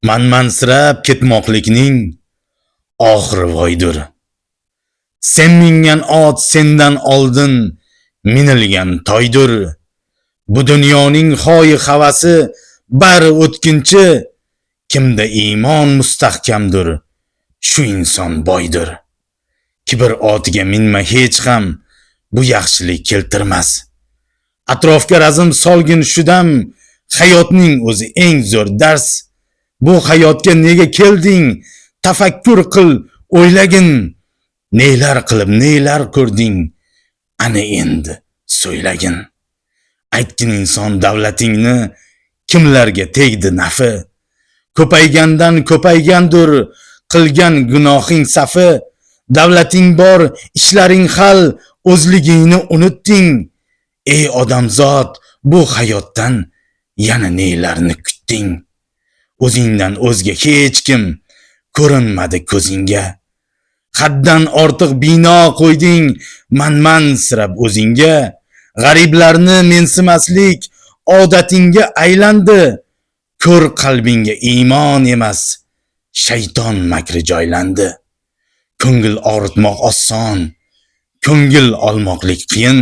Manmansirab ketmoqlikning oxiri voydir. Sen mingan ot sendan oldin minilgan toydir. Bu dunyoning hoyi havasi bari o'tkinchi, kimda iymon mustahkamdir, shu inson boydir. Kibr otiga minma hech ham, bu yaxshilik keltirmas. Atrofga razm solgin shudam, hayotning o'zi eng zo'r dars. Bu hayotga nega kelding? Tafakkur qil, o'ylagin. Nelar qilib, nelar ko'rding? Ana endi so'ylagin. Aytgin inson davlatingni kimlarga tegdi nafi? Ko'paygandan ko'paygandir qilgan gunohing safi. Davlating bor, ishlaring hal, o'zligingni unutding. Ey odamzod, bu hayotdan yana nelarni kutding? O'zingdan o'zga hech kim ko'rinmadi ko'zingga. Haddan ortiq bino qo'yding manmansirab o'zingga. G'ariblarni mensimaslik odatingga aylandi. Ko'r qalbingga iymon emas, shayton makri joylandi. Ko'ngil og'ritmoq oson, ko'ngil olmoqlik qiyin.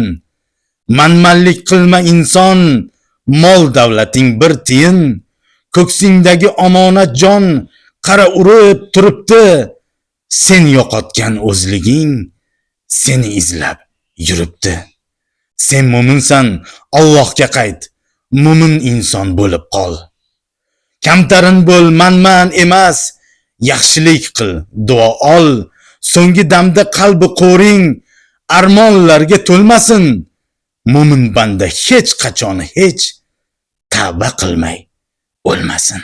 Manmanlik qilma inson, mol davlating bir tiyin. Ko'ksingdagi omonat jon qara urib turibdi. Sen yo'qotgan o'zliging seni izlab yuribdi. Sen mo'minsan, Allohga qayt, mo'min inson bo'lib qol. Kamtarin bo'l, manman emas, yaxshilik qil, duo ol. So'nggi damda qalbi qo'ring armonlarga to'lmasin. Mo'min banda hech qachon hech tavba qilmay o'lmasin.